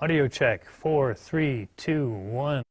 Audio check. 4, 3, 2, 1.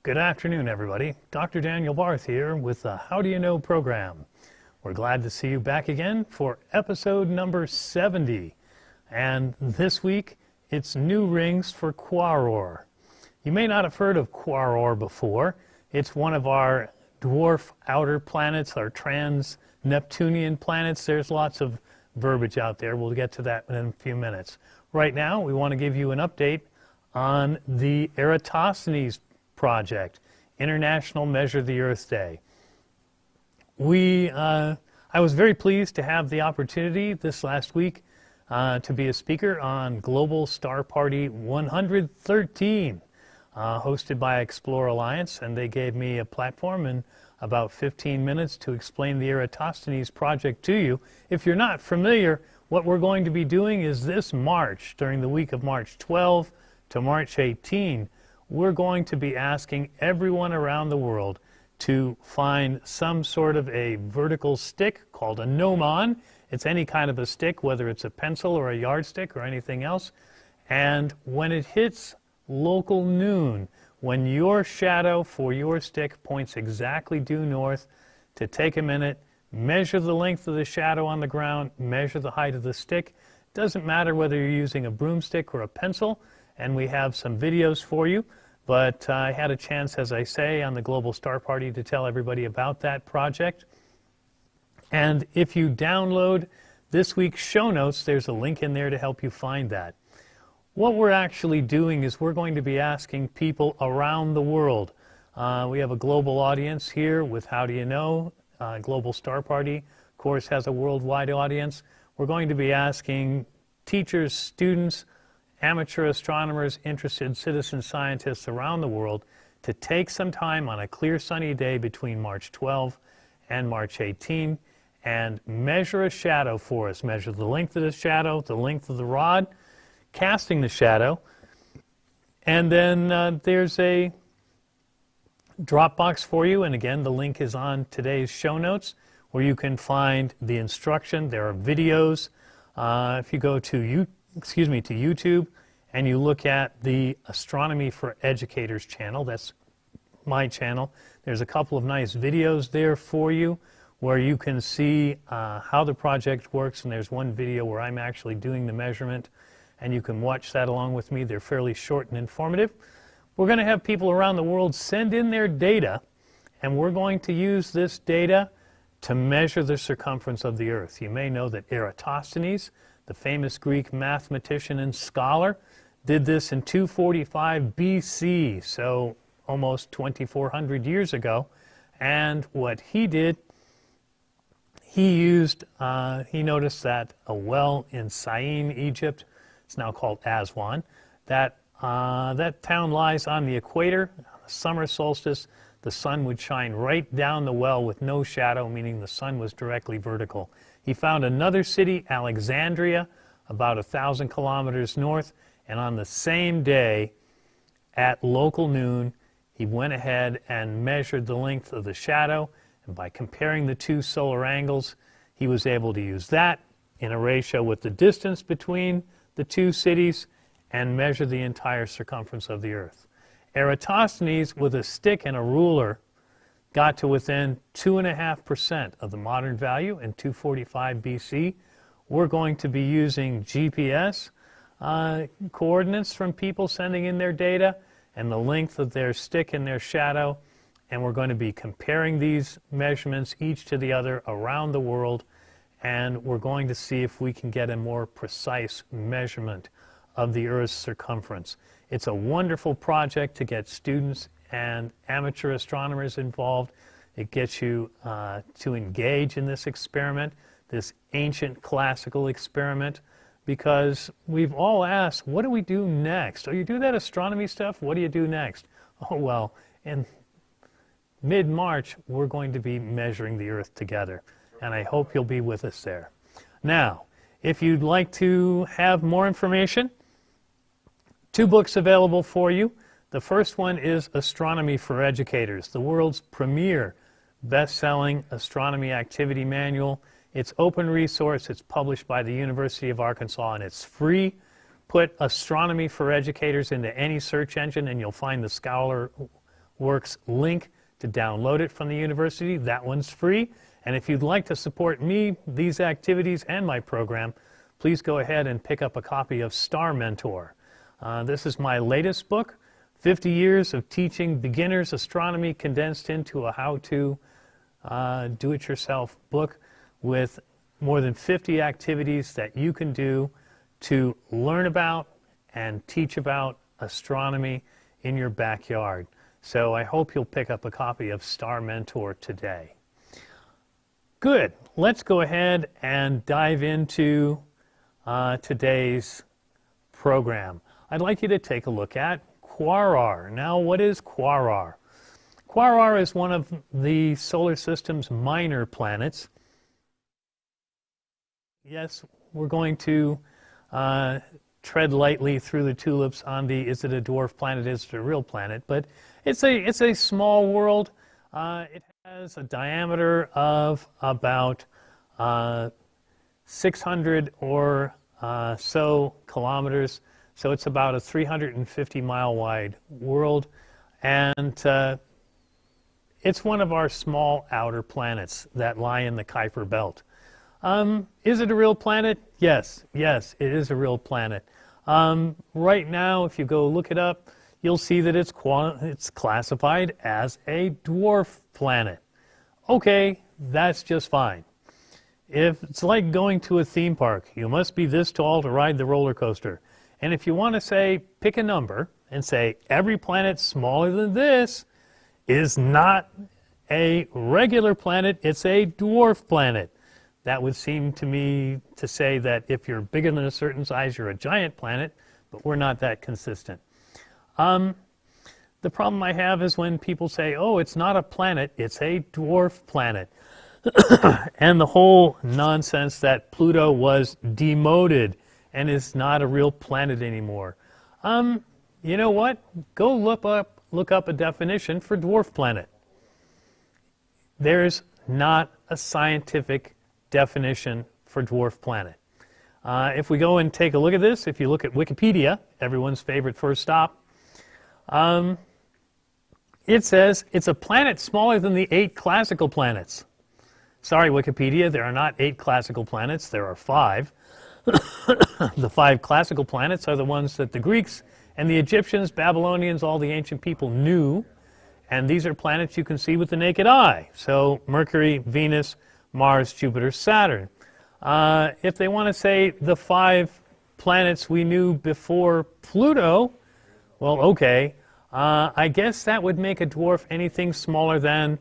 Good afternoon, everybody. Dr. Daniel Barth here with the How Do You Know program. We're glad to see you back again for episode number 70. And this week, it's new rings for Quaroar. You may not have heard of Quaroar before. It's one of our dwarf outer planets, our trans-Neptunian planets. There's lots of verbiage out there. We'll get to that in a few minutes. Right now, we want to give you an update on the Eratosthenes project, International Measure the Earth Day. I was very pleased to have the opportunity this last week to be a speaker on Global Star Party 113, hosted by Explore Alliance, and they gave me a platform in about 15 minutes to explain the Eratosthenes project to you. If you're not familiar, what we're going to be doing is this March, during the week of March 12 to March 18, we're going to be asking everyone around the world to find some sort of a vertical stick called a gnomon. It's any kind of a stick, whether it's a pencil or a yardstick or anything else. And when it hits local noon, when your shadow for your stick points exactly due north, to take a minute, measure the length of the shadow on the ground, measure the height of the stick. Doesn't matter whether you're using a broomstick or a pencil, and we have some videos for you. But I had a chance, as I say, on the Global Star Party to tell everybody about that project. And if you download this week's show notes, there's a link in there to help you find that. What we're actually doing is we're going to be asking people around the world. We have a global audience here with How Do You Know? Global Star Party, of course, has a worldwide audience. We're going to be asking teachers, students, amateur astronomers, interested citizen scientists around the world to take some time on a clear sunny day between March 12 and March 18 and measure a shadow for us. Measure the length of the shadow, the length of the rod, casting the shadow, and then there's a drop box for you, and again the link is on today's show notes where you can find the instruction. There are videos. If you go to YouTube, and you look at the Astronomy for Educators channel, that's my channel, there's a couple of nice videos there for you where you can see how the project works, and there's one video where I'm actually doing the measurement, and you can watch that along with me. They're fairly short and informative. We're going to have people around the world send in their data, and we're going to use this data to measure the circumference of the Earth. You may know that Eratosthenes, the famous Greek mathematician and scholar, did this in 245 BC, so almost 2,400 years ago. And what he did, he noticed that a well in Syene, Egypt, it's now called Aswan, that town lies on the equator. On the summer solstice, the sun would shine right down the well with no shadow, meaning the sun was directly vertical. He found another city, Alexandria, about 1,000 kilometers north, and on the same day, at local noon, he went ahead and measured the length of the shadow, and by comparing the two solar angles, he was able to use that in a ratio with the distance between the two cities and measure the entire circumference of the Earth. Eratosthenes, with a stick and a ruler, got to within 2.5% of the modern value in 245 BC. We're going to be using GPS coordinates from people sending in their data and the length of their stick and their shadow, and we're going to be comparing these measurements each to the other around the world, and we're going to see if we can get a more precise measurement of the Earth's circumference. It's a wonderful project to get students and amateur astronomers involved. It gets you to engage in this experiment, this ancient classical experiment, because we've all asked, what do we do next? Oh, you do that astronomy stuff? What do you do next? Oh, well, in mid-March, we're going to be measuring the Earth together, and I hope you'll be with us there. Now, if you'd like to have more information, 2 books available for you. The first one is Astronomy for Educators, the world's premier best-selling astronomy activity manual. It's open resource, it's published by the University of Arkansas, and it's free. Put Astronomy for Educators into any search engine and you'll find the ScholarWorks link to download it from the university. That one's free. And if you'd like to support me, these activities, and my program, please go ahead and pick up a copy of Star Mentor. This is my latest book, 50 years of teaching beginners astronomy condensed into a how-to do-it-yourself book with more than 50 activities that you can do to learn about and teach about astronomy in your backyard. So I hope you'll pick up a copy of Star Mentor today. Good. Let's go ahead and dive into today's program. I'd like you to take a look at Quaroar. Now, what is Quaroar? Quaroar is one of the solar system's minor planets. Yes, we're going to tread lightly through the tulips on the is it a dwarf planet, is it a real planet, but it's a small world. It has a diameter of about 600 or so kilometers, so it's about a 350-mile wide world, and it's one of our small outer planets that lie in the Kuiper Belt. Is it a real planet? Yes, it is a real planet. Right now, if you go look it up, you'll see that it's classified as a dwarf planet. Okay, that's just fine. If it's like going to a theme park, you must be this tall to ride the roller coaster. And if you want to say, pick a number and say every planet smaller than this is not a regular planet, it's a dwarf planet. That would seem to me to say that if you're bigger than a certain size, you're a giant planet, but we're not that consistent. The problem I have is when people say, oh, it's not a planet, it's a dwarf planet. And the whole nonsense that Pluto was demoted and is not a real planet anymore. You know what? Go look up a definition for dwarf planet. There's not a scientific definition for dwarf planet. If we go and take a look at this, if you look at Wikipedia, everyone's favorite first stop, it says it's a planet smaller than the 8 classical planets. Sorry, Wikipedia, there are not 8 classical planets, there are 5. The 5 classical planets are the ones that the Greeks and the Egyptians, Babylonians, all the ancient people knew, and these are planets you can see with the naked eye. So Mercury, Venus, Mars, Jupiter, Saturn. If they want to say the 5 planets we knew before Pluto, well, okay. I guess that would make a dwarf anything smaller than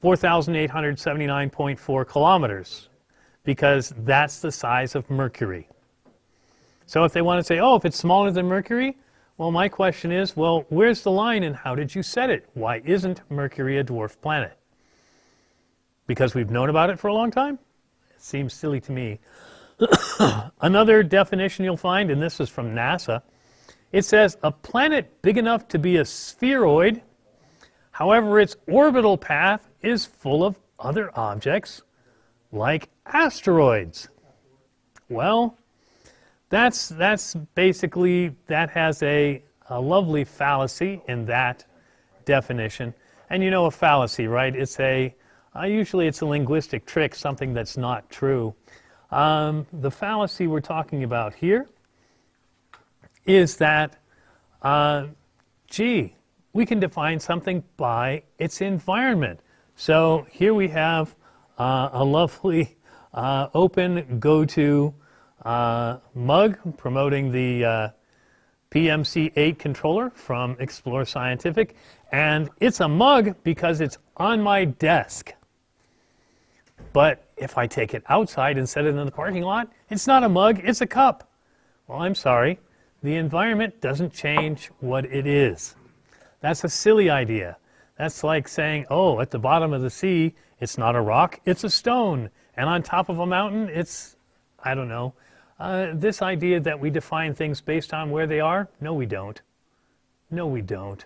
4,879.4 kilometers, because that's the size of Mercury. So if they want to say, oh, if it's smaller than Mercury, well, my question is, well, where's the line and how did you set it? Why isn't Mercury a dwarf planet? Because we've known about it for a long time? It seems silly to me. Another definition you'll find, and this is from NASA, it says a planet big enough to be a spheroid, however its orbital path is full of other objects like asteroids. Well, that's basically, that has a lovely fallacy in that definition. And you know a fallacy, right? It's usually it's a linguistic trick, something that's not true. The fallacy we're talking about here is that, gee, we can define something by its environment. So here we have a lovely open go-to mug promoting the PMC-8 controller from Explore Scientific, and it's a mug because it's on my desk. But if I take it outside and set it in the parking lot, it's not a mug, it's a cup. Well, I'm sorry. The environment doesn't change what it is. That's a silly idea. That's like saying, oh, at the bottom of the sea, it's not a rock, it's a stone. And on top of a mountain, it's, I don't know. This idea that we define things based on where they are, no, we don't. No, we don't.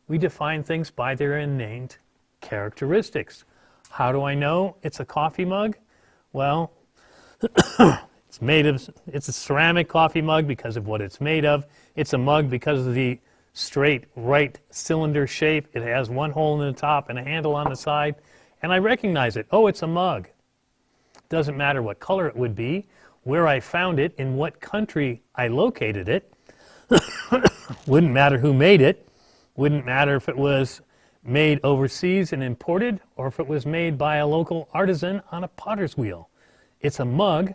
We define things by their innate characteristics. How do I know it's a coffee mug? Well, it's a ceramic coffee mug because of what it's made of. It's a mug because of the straight right cylinder shape. It has one hole in the top and a handle on the side. And I recognize it. Oh, it's a mug. Doesn't matter what color it would be, where I found it, in what country I located it. Wouldn't matter who made it. Wouldn't matter if it was made overseas and imported, or if it was made by a local artisan on a potter's wheel. It's a mug.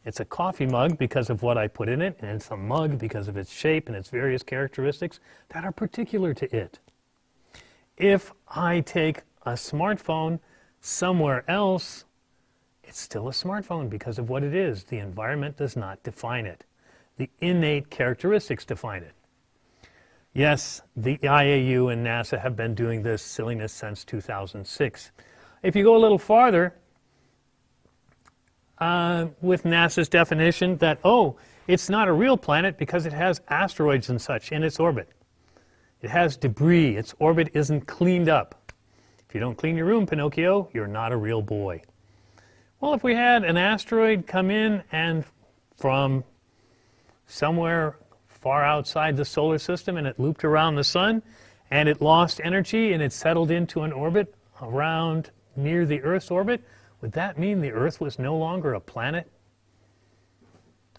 It's a coffee mug because of what I put in it, and it's a mug because of its shape and its various characteristics that are particular to it. If I take a smartphone somewhere else, it's still a smartphone because of what it is. The environment does not define it. The innate characteristics define it. Yes, the IAU and NASA have been doing this silliness since 2006. If you go a little farther, with NASA's definition that, oh, it's not a real planet because it has asteroids and such in its orbit. It has debris. Its orbit isn't cleaned up. If you don't clean your room, Pinocchio, you're not a real boy. Well, if we had an asteroid come in and from somewhere far outside the solar system and it looped around the sun and it lost energy and it settled into an orbit around near the Earth's orbit, would that mean the Earth was no longer a planet?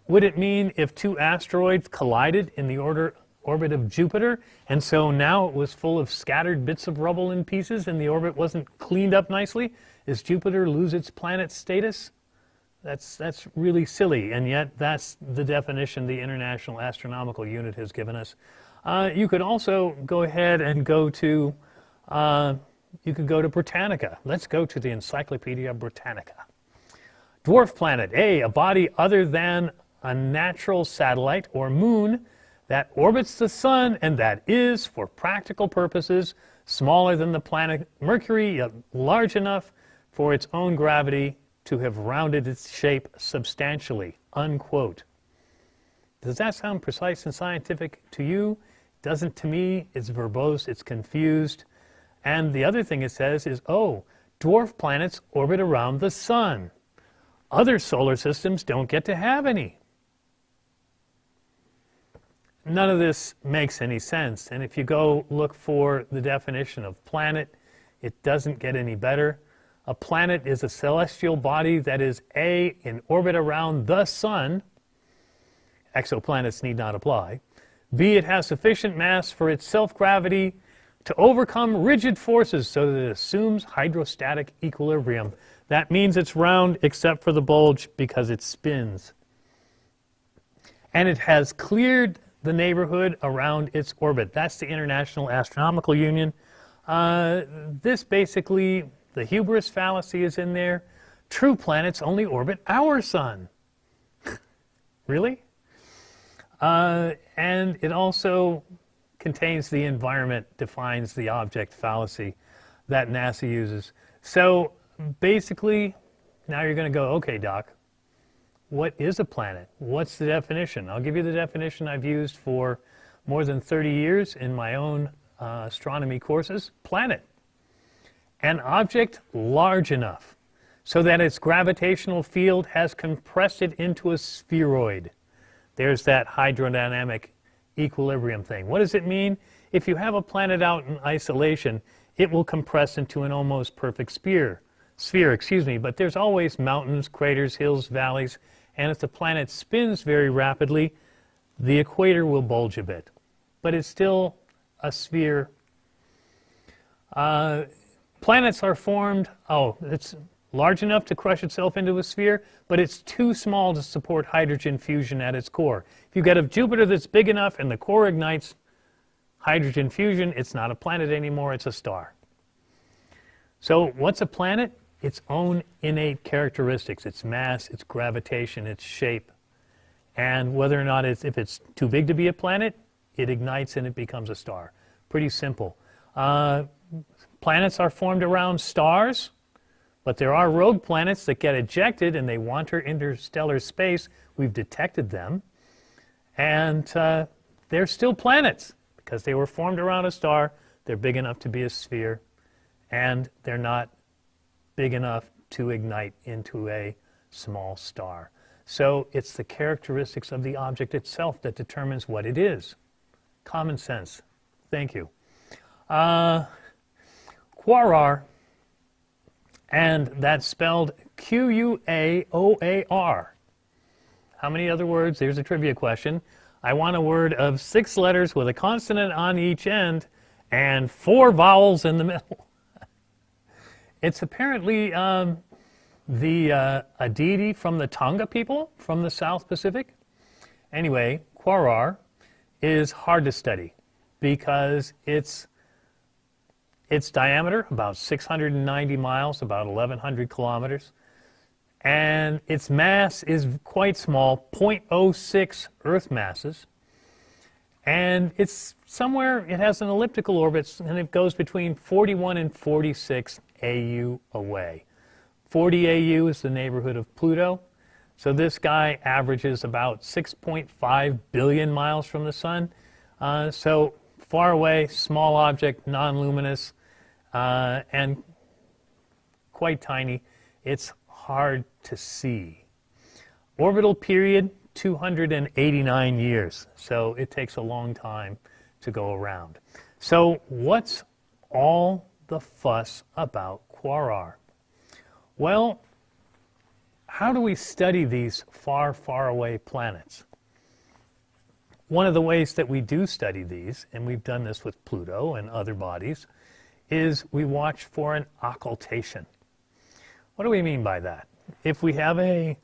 Would it mean if 2 asteroids collided in the orbit of Jupiter, and so now it was full of scattered bits of rubble and pieces and the orbit wasn't cleaned up nicely, does Jupiter lose its planet status? That's really silly, and yet that's the definition the International Astronomical Unit has given us. You could also go ahead and go to Britannica. Let's go to the Encyclopedia Britannica. Dwarf planet, a body other than a natural satellite or moon that orbits the sun and that is, for practical purposes, smaller than the planet Mercury, yet large enough for its own gravity to have rounded its shape substantially, unquote. Does that sound precise and scientific to you? Doesn't to me. It's verbose, it's confused. And the other thing it says is, oh, dwarf planets orbit around the sun. Other solar systems don't get to have any. None of this makes any sense. And if you go look for the definition of planet, it doesn't get any better. A planet is a celestial body that is A, in orbit around the sun. Exoplanets need not apply. B, it has sufficient mass for its self-gravity to overcome rigid forces so that it assumes hydrostatic equilibrium. That means it's round except for the bulge because it spins. And it has cleared the neighborhood around its orbit. That's the International Astronomical Union. This basically, the hubris fallacy is in there. True planets only orbit our sun. Really? And it also contains the environment defines the object fallacy that NASA uses. So basically, now you're going to go, okay, Doc, what is a planet? What's the definition? I'll give you the definition I've used for more than 30 years in my own astronomy courses. Planet: an object large enough so that its gravitational field has compressed it into a spheroid. There's that hydrodynamic equilibrium thing. What does it mean? If you have a planet out in isolation, it will compress into an almost perfect sphere, but there's always mountains, craters, hills, valleys, and if the planet spins very rapidly, the equator will bulge a bit. But it's still a sphere. Planets are formed, it's large enough to crush itself into a sphere, but it's too small to support hydrogen fusion at its core. If you get a Jupiter that's big enough and the core ignites hydrogen fusion, it's not a planet anymore, it's a star. So what's a planet? Its own innate characteristics, its mass, its gravitation, its shape, and whether or not if it's too big to be a planet, it ignites and it becomes a star. Pretty simple. Planets are formed around stars, but there are rogue planets that get ejected and they wander interstellar space. We've detected them, and they're still planets because they were formed around a star. They're big enough to be a sphere, and they're not big enough to ignite into a small star. So it's the characteristics of the object itself that determines what it is. Common sense. Thank you. Quaoar, and that's spelled Q-U-A-O-A-R. How many other words? There's a trivia question. I want a word of 6 letters with a consonant on each end and 4 vowels in the middle. It's apparently a deity from the Tonga people from the South Pacific. Anyway, Quaroar is hard to study because its diameter, about 690 miles, about 1,100 kilometers, and its mass is quite small, 0.06 Earth masses, and it's somewhere, it has an elliptical orbit, and it goes between 41 and 46 AU away. 40 AU is the neighborhood of Pluto, so this guy averages about 6.5 billion miles from the sun, so far away, small object, non-luminous, and quite tiny. It's hard to see. Orbital period, 289 years, so it takes a long time to go around. So what's all the fuss about Quaroar? Well, how do we study these far, far away planets? One of the ways that we do study these, and we've done this with Pluto and other bodies, is we watch for an occultation. What do we mean by that? If we have a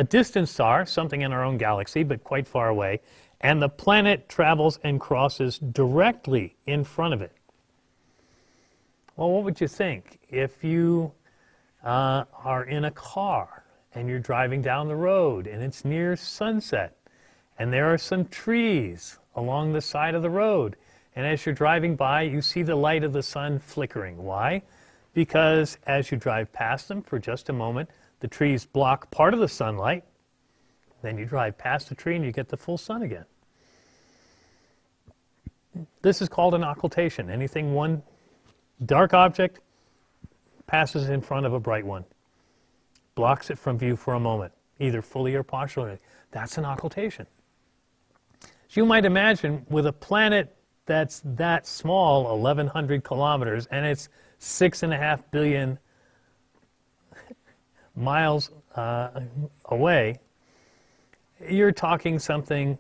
distant star, something in our own galaxy but quite far away, and the planet travels and crosses directly in front of it, well, what would you think if you are in a car and you're driving down the road and it's near sunset and there are some trees along the side of the road, and as you're driving by you see the light of the sun flickering? Why? Because as you drive past them for just a moment, the trees block part of the sunlight, then you drive past the tree and you get the full sun again. This is called an occultation. Anything, one dark object passes in front of a bright one, blocks it from view for a moment, either fully or partially. That's an occultation. So you might imagine with a planet that's that small, 1,100 kilometers, and it's 6.5 billion miles away, you're talking something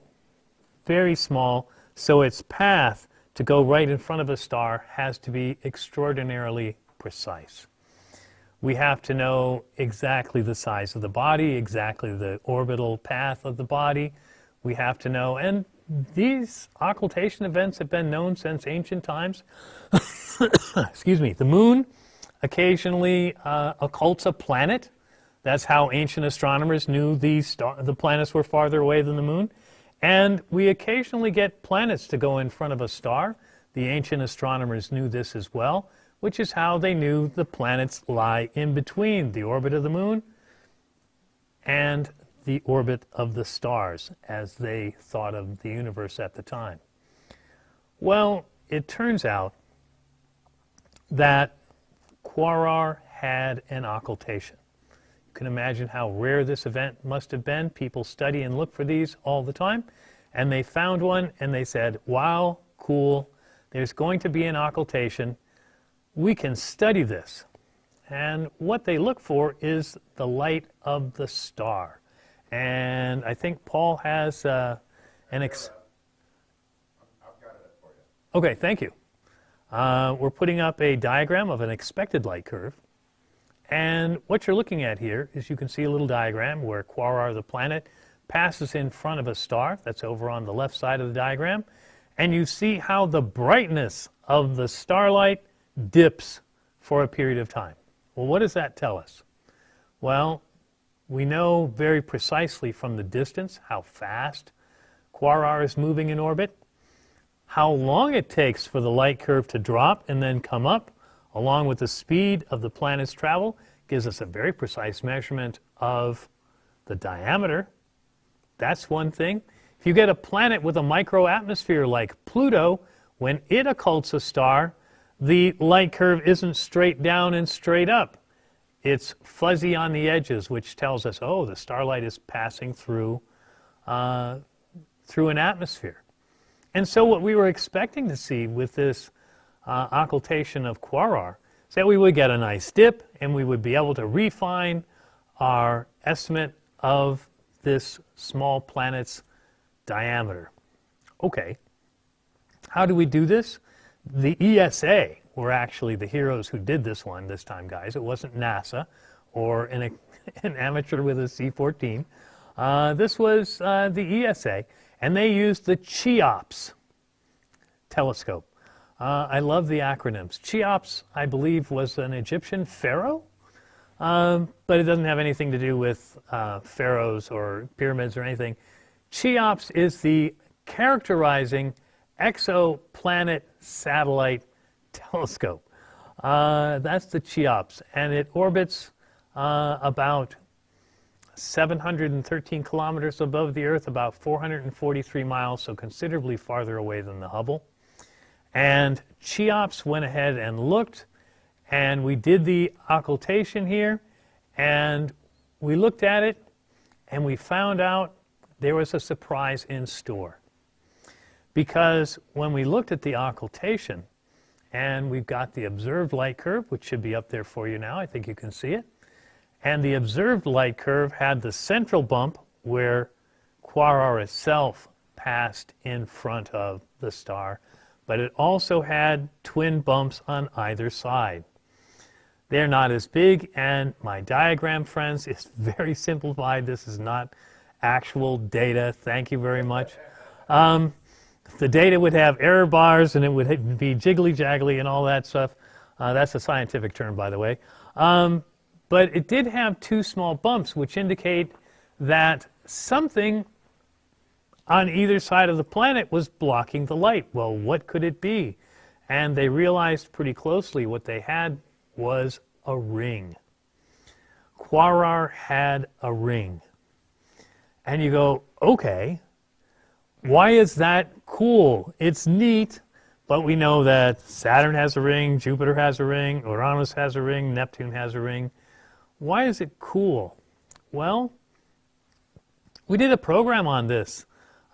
very small, so its path to go right in front of a star has to be extraordinarily precise. We have to know exactly the size of the body, exactly the orbital path of the body. We have to know, and these occultation events have been known since ancient times. Excuse me. The moon occasionally occults a planet. That's how ancient astronomers knew the planets were farther away than the moon. And we occasionally get planets to go in front of a star. The ancient astronomers knew this as well, which is how they knew the planets lie in between the orbit of the moon and the orbit of the stars, as they thought of the universe at the time. Well, it turns out that Quaroar had an occultation. You can imagine how rare this event must have been. People study and look for these all the time. And they found one and they said, wow, cool, there's going to be an occultation. We can study this. And what they look for is the light of the star. And I think Paul has I've got it for you. Okay, thank you. We're putting up a diagram of an expected light curve. And what you're looking at here is you can see a little diagram where Kwara, the planet, passes in front of a star. That's over on the left side of the diagram. And you see how the brightness of the starlight dips for a period of time. Well, what does that tell us? Well, we know very precisely from the distance how fast Quaroar is moving in orbit. How long it takes for the light curve to drop and then come up, along with the speed of the planet's travel, gives us a very precise measurement of the diameter. That's one thing. If you get a planet with a microatmosphere like Pluto, when it occults a star, the light curve isn't straight down and straight up. It's fuzzy on the edges, which tells us, oh, the starlight is passing through an atmosphere. And so what we were expecting to see with this occultation of Quaroar is that we would get a nice dip and we would be able to refine our estimate of this small planet's diameter. Okay, how do we do this? The ESA were actually the heroes who did this one this time, guys. It wasn't NASA or an amateur with a C-14. This was the ESA, and they used the Cheops telescope. I love the acronyms. Cheops, I believe, was an Egyptian pharaoh, but it doesn't have anything to do with pharaohs or pyramids or anything. Cheops is the characterizing exoplanet satellite telescope. That's the Cheops, and it orbits about 713 kilometers above the Earth, about 443 miles, so considerably farther away than the Hubble. And Cheops went ahead and looked, and we did the occultation here, and we looked at it, and we found out there was a surprise in store. Because when we looked at the occultation, and we've got the observed light curve, which should be up there for you now, I think you can see it, and the observed light curve had the central bump where Quaroar itself passed in front of the star, but it also had twin bumps on either side. They're not as big, and my diagram, friends, is very simplified. This is not actual data. Thank you very much. The data would have error bars, and it would be jiggly-jaggly and all that stuff. That's a scientific term, by the way. But it did have two small bumps, which indicate that something on either side of the planet was blocking the light. Well, what could it be? And they realized pretty closely what they had was a ring. Quaroar had a ring. And you go, okay, why is that cool? It's neat, but we know that Saturn has a ring, Jupiter has a ring, Uranus has a ring, Neptune has a ring. Why is it cool? Well, we did a program on this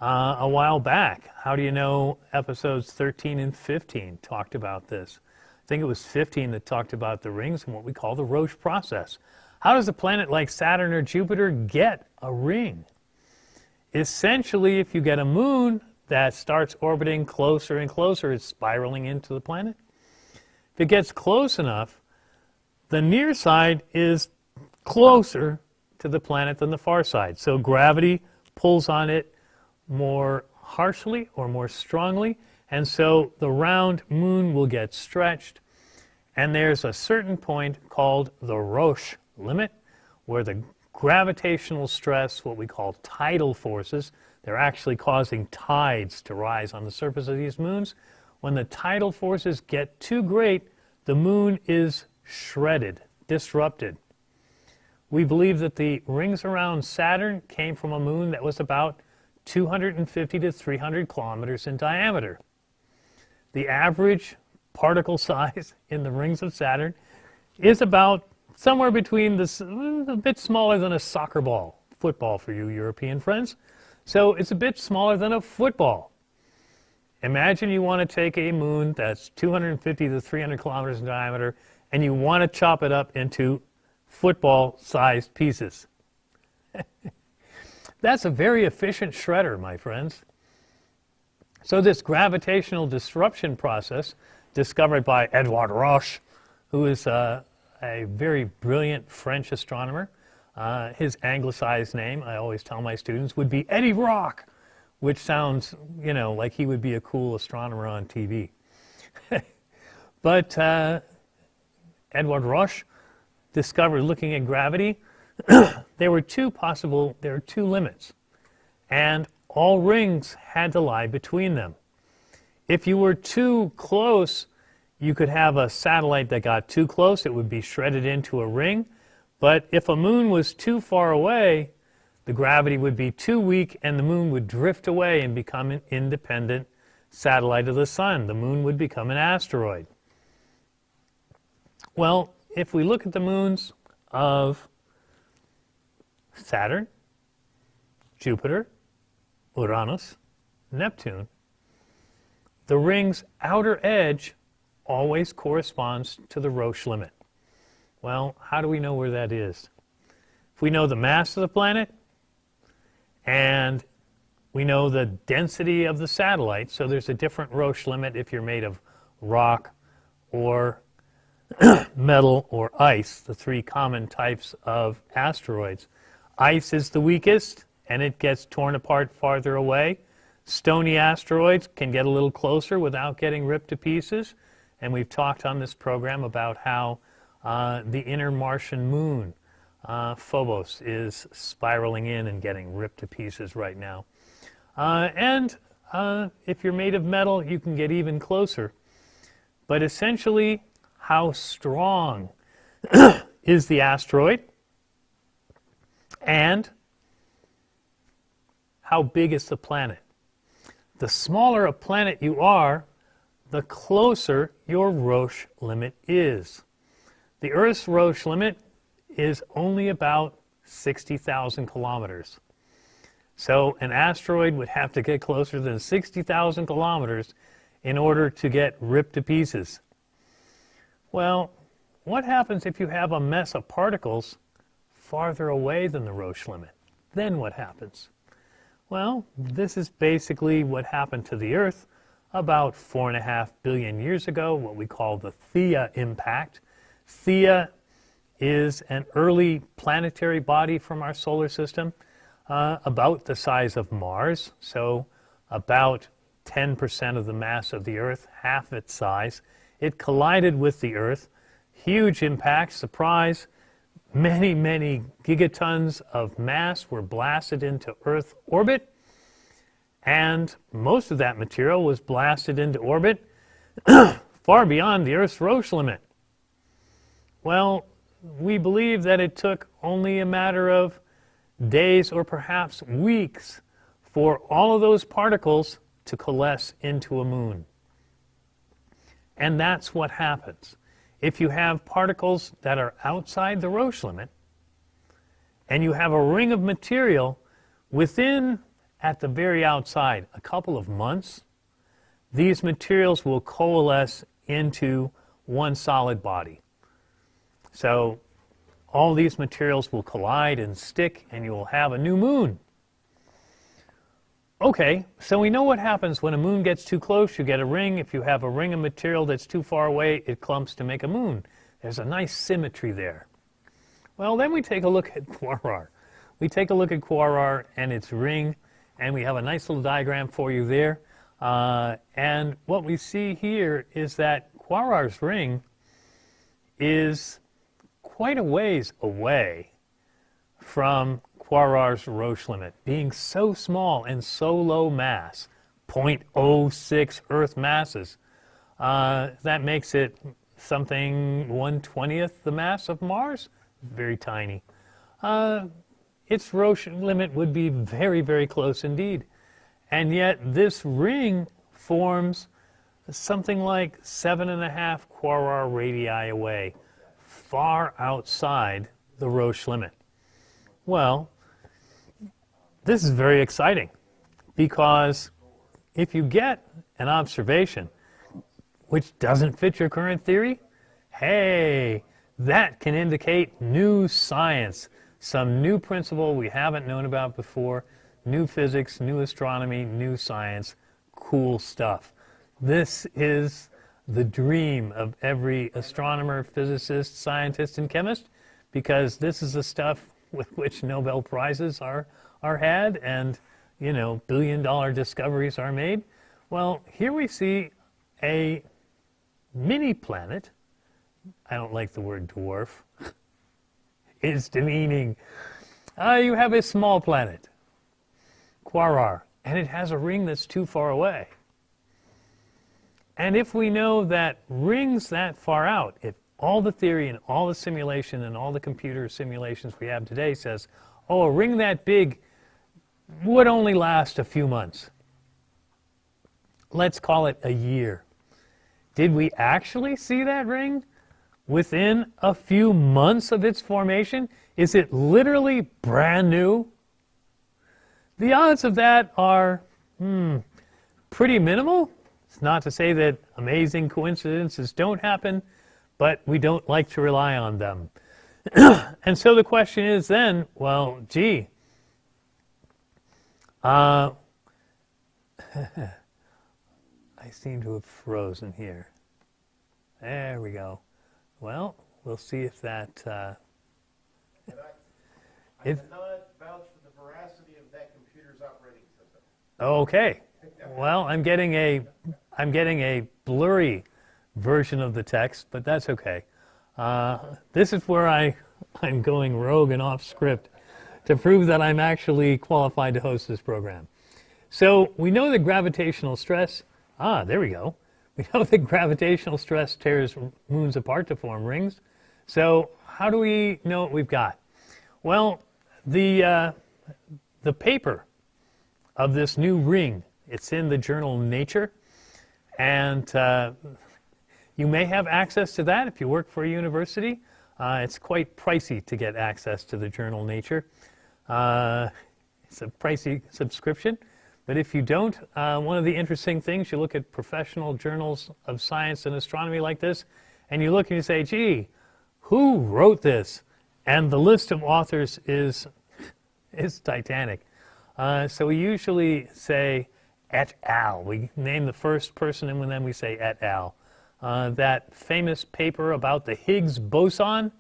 a while back. How do you know? Episodes 13 and 15 talked about this. I think it was 15 that talked about the rings and what we call the Roche Process. How does a planet like Saturn or Jupiter get a ring? Essentially, if you get a moon that starts orbiting closer and closer, it's spiraling into the planet. If it gets close enough, the near side is closer to the planet than the far side. So gravity pulls on it more harshly or more strongly, and so the round moon will get stretched. And there's a certain point called the Roche limit, where the gravitational stress, what we call tidal forces, they're actually causing tides to rise on the surface of these moons. When the tidal forces get too great, the moon is shredded, disrupted. We believe that the rings around Saturn came from a moon that was about 250 to 300 kilometers in diameter. The average particle size in the rings of Saturn is about somewhere between this, a bit smaller than a soccer ball, football for you European friends. So it's a bit smaller than a football. Imagine you want to take a moon that's 250 to 300 kilometers in diameter and you want to chop it up into football-sized pieces. That's a very efficient shredder, my friends. So this gravitational disruption process, discovered by Edouard Roche, who is a very brilliant French astronomer. His anglicized name, I always tell my students, would be Eddie Rock, which sounds, you know, like he would be a cool astronomer on TV. But Edouard Roche discovered, looking at gravity, there were two limits, and all rings had to lie between them. If you were too close, you could have a satellite that got too close, it would be shredded into a ring. But if a moon was too far away, the gravity would be too weak and the moon would drift away and become an independent satellite of the sun. The moon would become an asteroid. Well, if we look at the moons of Saturn, Jupiter, Uranus, Neptune, the ring's outer edge always corresponds to the Roche limit. Well, how do we know where that is? If we know the mass of the planet and we know the density of the satellite, so there's a different Roche limit if you're made of rock or metal or ice, the three common types of asteroids. Ice is the weakest and it gets torn apart farther away. Stony asteroids can get a little closer without getting ripped to pieces. And we've talked on this program about how the inner Martian moon, Phobos, is spiraling in and getting ripped to pieces right now. If you're made of metal, you can get even closer. But essentially, how strong is the asteroid? And how big is the planet? The smaller a planet you are, the closer your Roche limit is. The Earth's Roche limit is only about 60,000 kilometers. So an asteroid would have to get closer than 60,000 kilometers in order to get ripped to pieces. Well, what happens if you have a mess of particles farther away than the Roche limit? Then what happens? Well, this is basically what happened to the Earth about 4.5 billion years ago, what we call the Theia impact. Theia is an early planetary body from our solar system, about the size of Mars, so about 10% of the mass of the Earth, half its size. It collided with the Earth. Huge impact, surprise. Many, many gigatons of mass were blasted into Earth orbit, and most of that material was blasted into orbit far beyond the Earth's Roche limit. Well, we believe that it took only a matter of days or perhaps weeks for all of those particles to coalesce into a moon. And that's what happens. If you have particles that are outside the Roche limit, and you have a ring of material within, at the very outside, a couple of months, these materials will coalesce into one solid body. So all these materials will collide and stick, and you will have a new moon. Okay, so we know what happens when a moon gets too close, you get a ring. If you have a ring of material that's too far away, it clumps to make a moon. There's a nice symmetry there. Well, then we take a look at Quaroar. We take a look at Quaroar and its ring, and we have a nice little diagram for you there. And what we see here is that Quaroar's ring is quite a ways away from Quaroar's Roche limit, being so small and so low mass, 0.06 Earth masses. That makes it something 1/20th the mass of Mars, very tiny. Its Roche limit would be very, very close indeed. And yet this ring forms something like 7.5 Quaoar radii away, far outside the Roche limit. Well, this is very exciting, because if you get an observation which doesn't fit your current theory, hey, that can indicate new science, some new principle we haven't known about before, new physics, new astronomy, new science, cool stuff. This is the dream of every astronomer, physicist, scientist, and chemist, because this is the stuff with which Nobel Prizes are had, and, you know, billion-dollar discoveries are made. Well, here we see a mini planet. I don't like the word dwarf. It's demeaning. You have a small planet, Quaroar, and it has a ring that's too far away. And if we know that rings that far out, if all the theory and all the simulation and all the computer simulations we have today says, oh, a ring that big would only last a few months. Let's call it a year. Did we actually see that ring within a few months of its formation? Is it literally brand new? The odds of that are pretty minimal. It's not to say that amazing coincidences don't happen, but we don't like to rely on them. And so the question is then, well, gee, I seem to have frozen here. There we go. Well, we'll see if that... I cannot vouch for the veracity of that computer's operating system. Okay. Well, I'm getting a blurry version of the text, but that's okay. This is where I'm going rogue and off script to prove that I'm actually qualified to host this program. So we know that gravitational stress, there we go. We know that gravitational stress tears moons apart to form rings. So how do we know what we've got? Well, the paper of this new ring, it's in the journal Nature, and you may have access to that if you work for a university. It's quite pricey to get access to the journal Nature. It's a pricey subscription. But if you don't, one of the interesting things, you look at professional journals of science and astronomy like this, and you look and you say, gee, who wrote this? And the list of authors is titanic. So we usually say et al. We name the first person and then we say et al. That famous paper about the Higgs boson,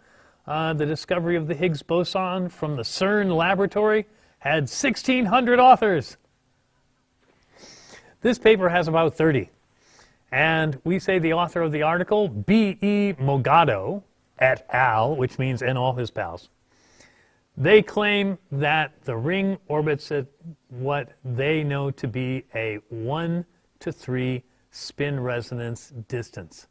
the discovery of the Higgs boson from the CERN laboratory, had 1,600 authors. This paper has about 30. And we say the author of the article, B.E. Mogado, et al., which means and all his pals. They claim that the ring orbits at what they know to be a 1 to 3 spin resonance distance.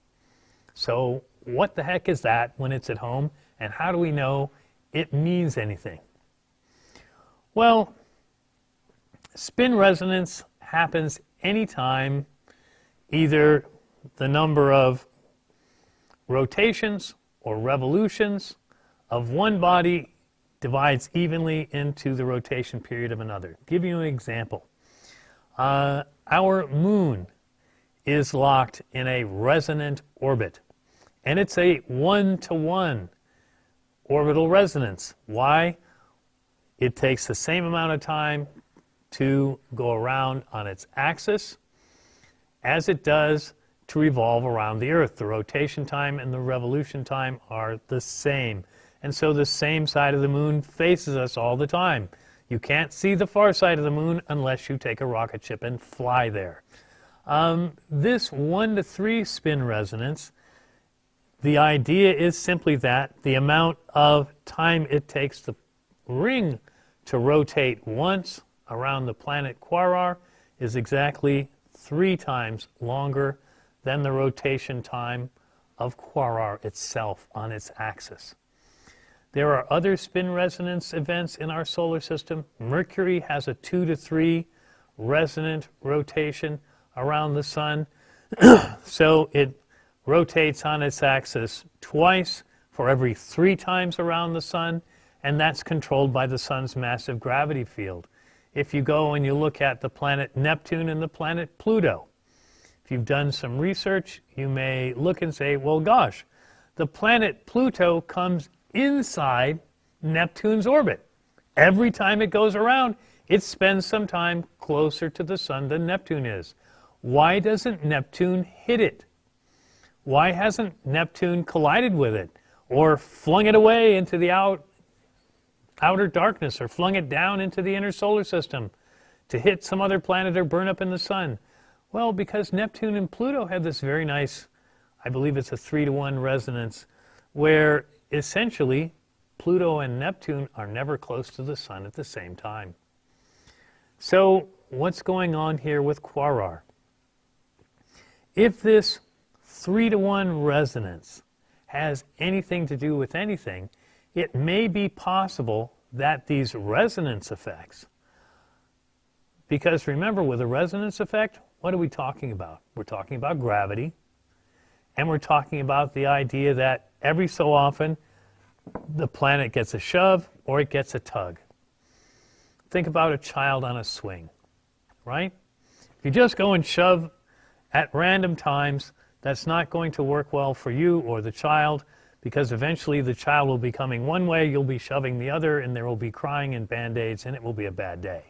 So what the heck is that when it's at home, and how do we know it means anything? Well, spin resonance happens anytime either the number of rotations or revolutions of one body divides evenly into the rotation period of another. Give you an example. Our moon is locked in a resonant orbit, and it's a 1-to-1 orbital resonance. Why? It takes the same amount of time to go around on its axis as it does to revolve around the Earth. The rotation time and the revolution time are the same. And so the same side of the moon faces us all the time. You can't see the far side of the moon unless you take a rocket ship and fly there. This 1 to 3 spin resonance, the idea is simply that the amount of time it takes the ring to rotate once around the planet Quaroar is exactly 3 times longer than the rotation time of Quaroar itself on its axis. There are other spin resonance events in our solar system. Mercury has a 2 to 3 resonant rotation around the sun. So it rotates on its axis twice for every 3 times around the sun, and that's controlled by the sun's massive gravity field. If you go and you look at the planet Neptune and the planet Pluto, if you've done some research, you may look and say, well, gosh, the planet Pluto comes inside Neptune's orbit. Every time it goes around, it spends some time closer to the sun than Neptune is. Why doesn't Neptune hit it? Why hasn't Neptune collided with it or flung it away into the outer darkness or flung it down into the inner solar system to hit some other planet or burn up in the sun? Well, because Neptune and Pluto had this very nice, I believe it's a 3 to 1 resonance, where essentially Pluto and Neptune are never close to the sun at the same time. So what's going on here with Quaroar? If this 3 to 1 resonance has anything to do with anything, it may be possible that these resonance effects, because remember, with a resonance effect, what are we talking about? We're talking about gravity, and we're talking about the idea that every so often the planet gets a shove or it gets a tug. Think about a child on a swing, right? If you just go and shove at random times, that's not going to work well for you or the child, because eventually the child will be coming one way, you'll be shoving the other, and there will be crying and band-aids, and it will be a bad day.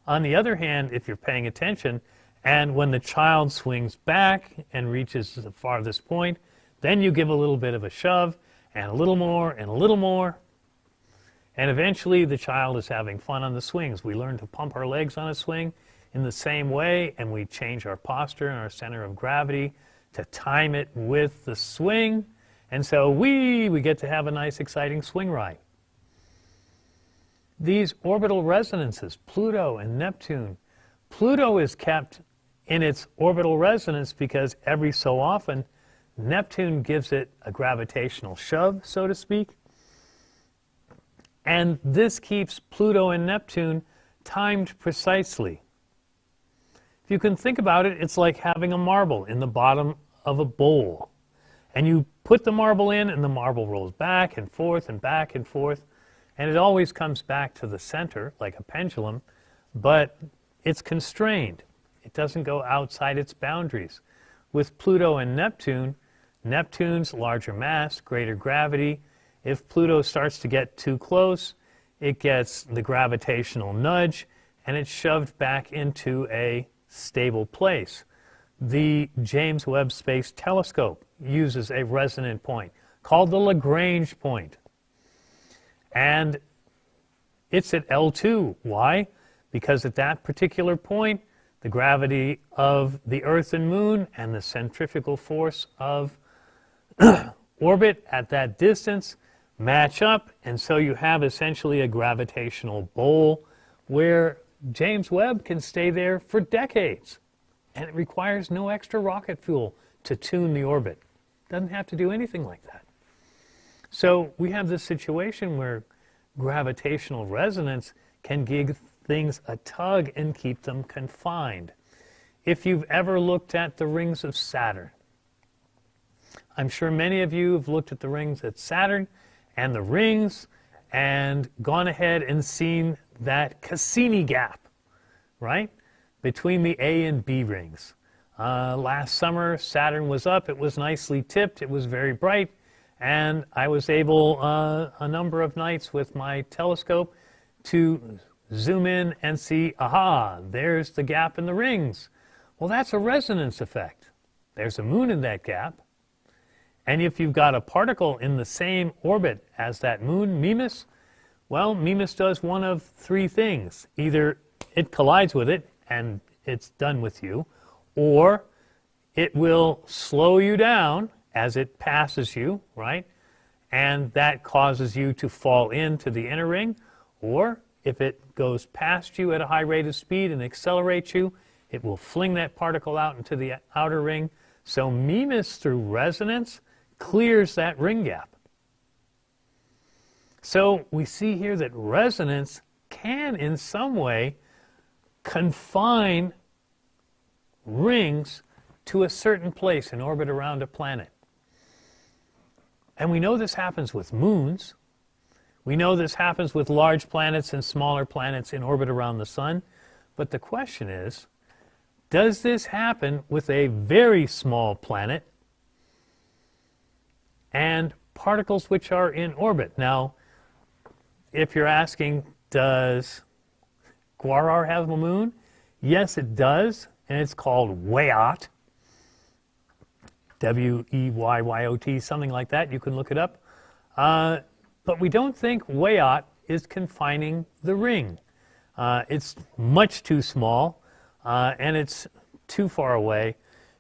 On the other hand, if you're paying attention, and when the child swings back and reaches the farthest point, then you give a little bit of a shove, and a little more, and a little more, and eventually the child is having fun on the swings. We learn to pump our legs on a swing in the same way, and we change our posture and our center of gravity to time it with the swing, and so we get to have a nice, exciting swing ride. These orbital resonances, Pluto and Neptune, Pluto is kept in its orbital resonance because every so often Neptune gives it a gravitational shove, so to speak, and this keeps Pluto and Neptune timed precisely. If you can think about it, it's like having a marble in the bottom of a bowl. And you put the marble in, and the marble rolls back and forth and back and forth, and it always comes back to the center, like a pendulum, but it's constrained. It doesn't go outside its boundaries. With Pluto and Neptune, Neptune's larger mass, greater gravity. If Pluto starts to get too close, it gets the gravitational nudge, and it's shoved back into a stable place. The James Webb Space Telescope uses a resonant point called the Lagrange point. And it's at L2. Why? Because at that particular point, the gravity of the Earth and Moon and the centrifugal force of orbit at that distance match up, and so you have essentially a gravitational bowl where James Webb can stay there for decades, and it requires no extra rocket fuel to tune the orbit. Doesn't have to do anything like that. So we have this situation where gravitational resonance can give things a tug and keep them confined. If you've ever looked at the rings of Saturn, I'm sure many of you have looked at the rings at Saturn and the rings and gone ahead and seen that Cassini gap, right, between the A and B rings. Last summer, Saturn was up. It was nicely tipped. It was very bright. And I was able, a number of nights with my telescope, to zoom in and see, aha, there's the gap in the rings. Well, that's a resonance effect. there's a moon in that gap. And if you've got a particle in the same orbit as that moon, Mimas, well, Mimas does one of three things. Either it collides with it and it's done with you, or it will slow you down as it passes you, right? And that causes you to fall into the inner ring. Or if it goes past you at a high rate of speed and accelerates you, it will fling that particle out into the outer ring. So Mimas, through resonance, clears that ring gap. So we see here that resonance can, in some way, confine rings to a certain place in orbit around a planet. And we know this happens with moons. We know this happens with large planets and smaller planets in orbit around the sun. But the question is, does this happen with a very small planet and particles which are in orbit? Now, if you're asking, does Quaroar have a moon? Yes, it does, and it's called Weyot. W-E-Y-Y-O-T, something like that. You can look it up. But we don't think Weyot is confining the ring. It's much too small, and it's too far away.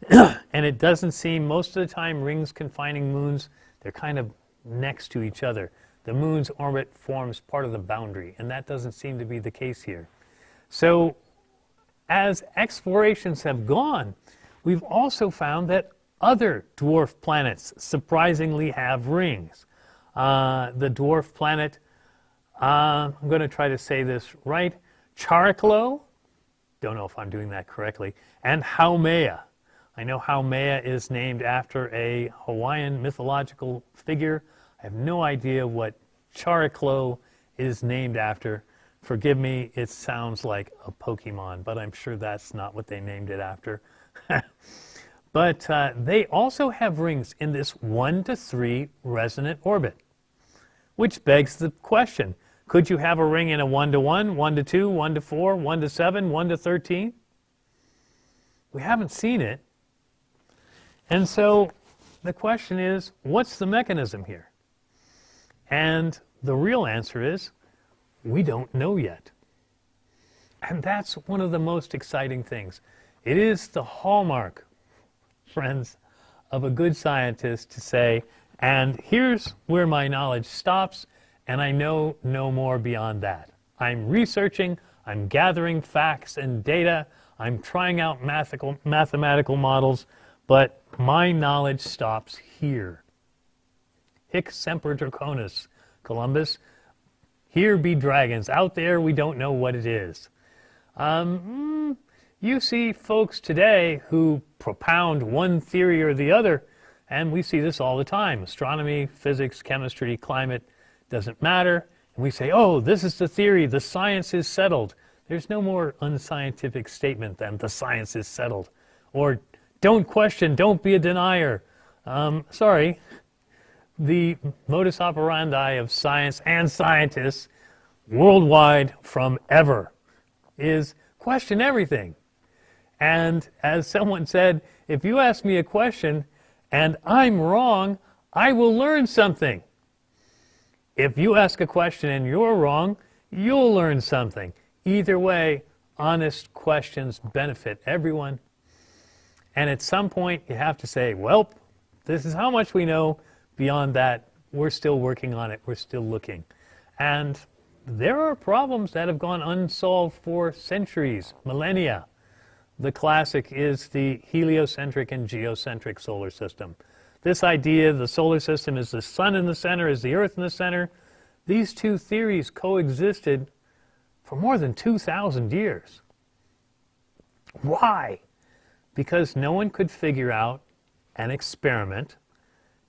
And it doesn't seem, most of the time, rings confining moons, they're kind of next to each other. The moon's orbit forms part of the boundary, and that doesn't seem to be the case here. So as explorations have gone, we've also found that other dwarf planets surprisingly have rings. The dwarf planet, I'm going to try to say this right, Chariklo, don't know if I'm doing that correctly, and Haumea. I know Haumea is named after a Hawaiian mythological figure. I have no idea what Chariklo is named after. Forgive me, it sounds like a Pokemon, but I'm sure that's not what they named it after. But they also have rings in this 1 to 3 resonant orbit, which begs the question, could you have a ring in a 1 to 1, 1 to 2, 1 to 4, 1 to 7, 1 to 13? We haven't seen it. And so the question is, what's the mechanism here? And the real answer is, we don't know yet. And that's one of the most exciting things. It is the hallmark, friends, of a good scientist to say, and here's where my knowledge stops, and I know no more beyond that. I'm researching, I'm gathering facts and data, I'm trying out mathematical models, but my knowledge stops here. Hic semper draconis, Columbus. Here be dragons. Out there, we don't know what it is. You see folks today who propound one theory or the other, and we see this all the time. Astronomy, physics, chemistry, climate, doesn't matter. And we say, oh, this is the theory, the science is settled. There's no more unscientific statement than the science is settled. Or don't question, don't be a denier. Sorry. The modus operandi of science and scientists worldwide from ever is question everything. And as someone said, if you ask me a question and I'm wrong, I will learn something. If you ask a question and you're wrong, you'll learn something. Either way, honest questions benefit everyone. And at some point, you have to say, well, this is how much we know. Beyond that, we're still working on it. We're still looking. And there are problems that have gone unsolved for centuries, millennia. The classic is the heliocentric and geocentric solar system. This idea, the solar system is the sun in the center, is the earth in the center. These two theories coexisted for more than 2,000 years. Why? Because no one could figure out an experiment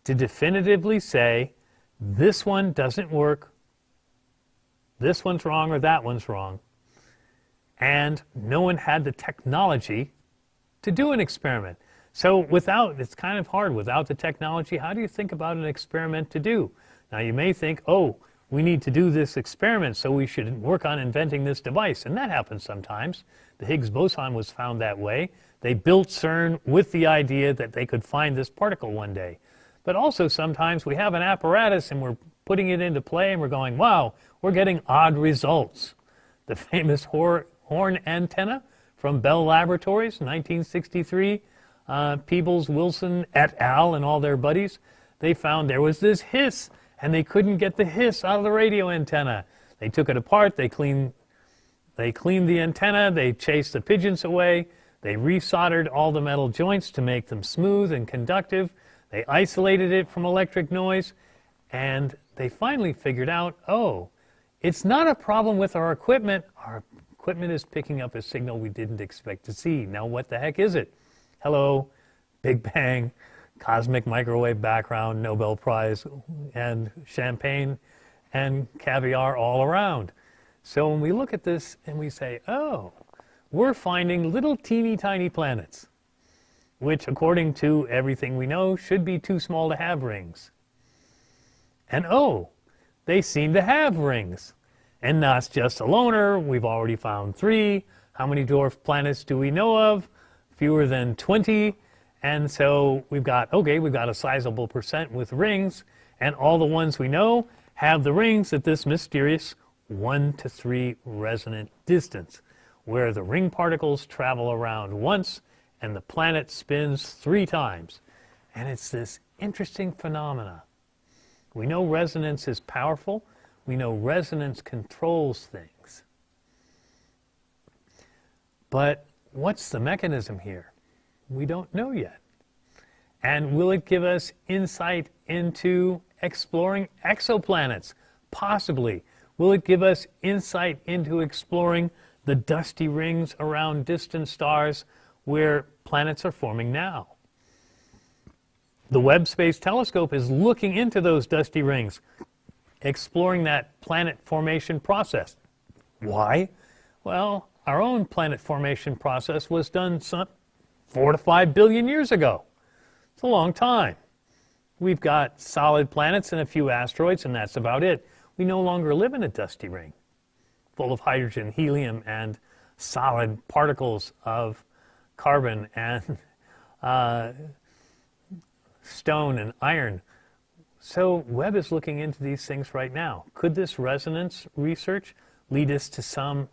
to definitively say, this one doesn't work, this one's wrong, or that one's wrong. And no one had the technology to do an experiment. So it's kind of hard without the technology. How do you think about an experiment to do? Now you may think, oh, we need to do this experiment, so we should work on inventing this device. And that happens sometimes. The Higgs boson was found that way. They built CERN with the idea that they could find this particle one day. But also sometimes we have an apparatus and we're putting it into play and we're going, wow, we're getting odd results. The famous horn antenna from Bell Laboratories, 1963, Peebles, Wilson, et al., and all their buddies, they found there was this hiss, and they couldn't get the hiss out of the radio antenna. They took it apart, they cleaned the antenna, they chased the pigeons away, they resoldered all the metal joints to make them smooth and conductive, they isolated it from electric noise, and they finally figured out, oh, it's not a problem with our equipment. Our equipment is picking up a signal we didn't expect to see. Now what the heck is it? Hello, Big Bang, cosmic microwave background, Nobel Prize, and champagne and caviar all around. So when we look at this and we say, oh, we're finding little teeny tiny planets, which according to everything we know should be too small to have rings. And oh, they seem to have rings. And not just a loner, we've already found 3. How many dwarf planets do we know of? Fewer than 20. And so we've got a sizable percent with rings, and all the ones we know have the rings at this mysterious 1 to 3 resonant distance, where the ring particles travel around once and the planet spins 3 times. And it's this interesting phenomena. We know resonance is powerful. We know resonance controls things. But what's the mechanism here? We don't know yet. And will it give us insight into exploring exoplanets? Possibly. Will it give us insight into exploring the dusty rings around distant stars where planets are forming now? The Webb Space Telescope is looking into those dusty rings, exploring that planet formation process. Why? Well, our own planet formation process was done some 4 to 5 billion years ago. It's a long time. We've got solid planets and a few asteroids, and that's about it. We no longer live in a dusty ring full of hydrogen, helium, and solid particles of carbon and stone and iron. So Webb is looking into these things right now. Could this resonance research lead us to some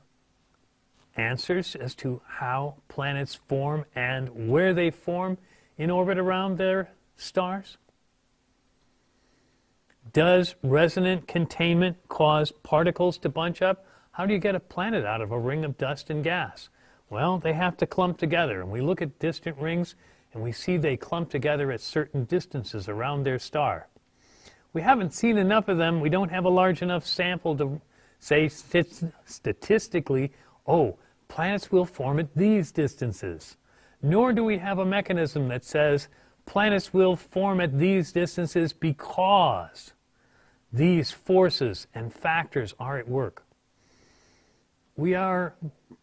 answers as to how planets form and where they form in orbit around their stars? Does resonant containment cause particles to bunch up? How do you get a planet out of a ring of dust and gas? Well, they have to clump together, and we look at distant rings and we see they clump together at certain distances around their star. We haven't seen enough of them. We don't have a large enough sample to say statistically, oh, planets will form at these distances. Nor do we have a mechanism that says planets will form at these distances because these forces and factors are at work. We are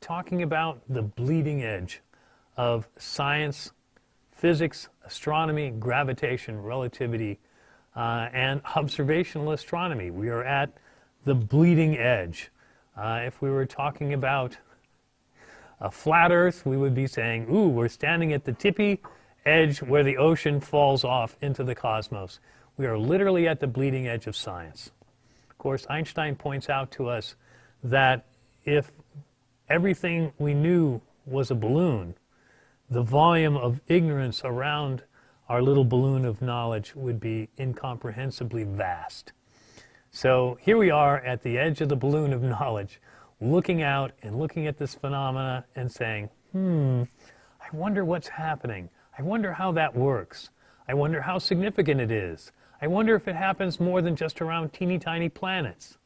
talking about the bleeding edge of science, physics, astronomy, gravitation, relativity, and observational astronomy. We are at the bleeding edge. If we were talking about a flat Earth, we would be saying, ooh, we're standing at the tippy edge where the ocean falls off into the cosmos. We are literally at the bleeding edge of science. Of course, Einstein points out to us that if everything we knew was a balloon, the volume of ignorance around our little balloon of knowledge would be incomprehensibly vast. So here we are at the edge of the balloon of knowledge, looking out and looking at this phenomena and saying, I wonder what's happening. I wonder how that works. I wonder how significant it is. I wonder if it happens more than just around teeny tiny planets.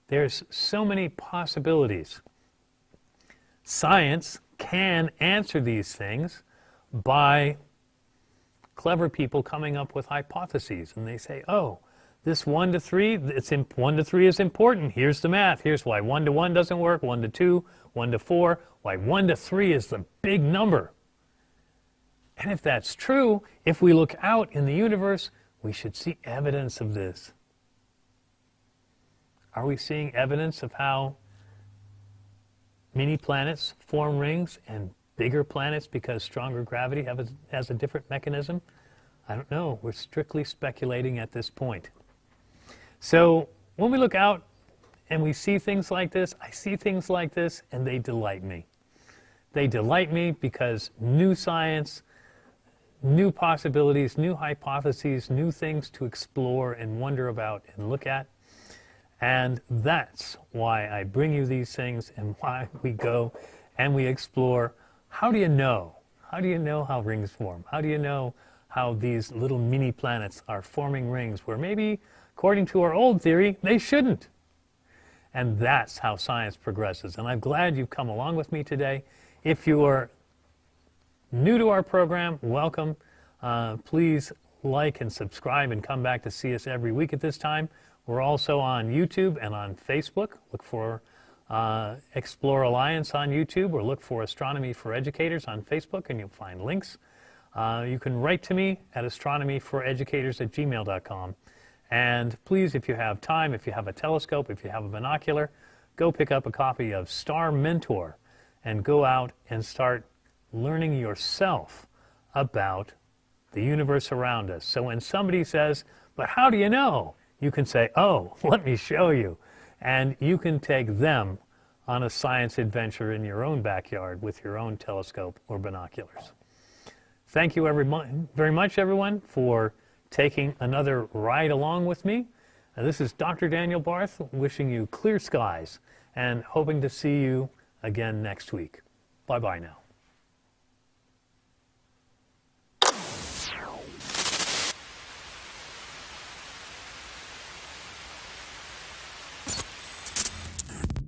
There's so many possibilities. Science can answer these things by clever people coming up with hypotheses, and they say, oh, this 1 to 3, 1 to 3 is important. Here's the math. Here's why 1 to 1 doesn't work, 1 to 2, 1 to 4, why 1 to 3 is the big number. And if that's true, if we look out in the universe, we should see evidence of this. Are we seeing evidence of how mini planets form rings and bigger planets because stronger gravity has a different mechanism? I don't know. We're strictly speculating at this point. So when we look out and we see things like this, I see things like this and they delight me. They delight me because new science, new possibilities, new hypotheses, new things to explore and wonder about and look at. And that's why I bring you these things and why we go and we explore. How do you know? How do you know how rings form? How do you know how these little mini planets are forming rings where maybe, according to our old theory, they shouldn't? And that's how science progresses. And I'm glad you've come along with me today. If you are new to our program, welcome. Please like and subscribe and come back to see us every week at this time. We're also on YouTube and on Facebook. Look for Explore Alliance on YouTube, or look for Astronomy for Educators on Facebook, and you'll find links. You can write to me at astronomyforeducators@gmail.com. And please, if you have time, if you have a telescope, if you have a binocular, go pick up a copy of Star Mentor and go out and start learning yourself about the universe around us. So when somebody says, but how do you know? You can say, oh, let me show you. And you can take them on a science adventure in your own backyard with your own telescope or binoculars. Thank you very much, everyone, for taking another ride along with me. This is Dr. Daniel Barth wishing you clear skies and hoping to see you again next week. Bye-bye now.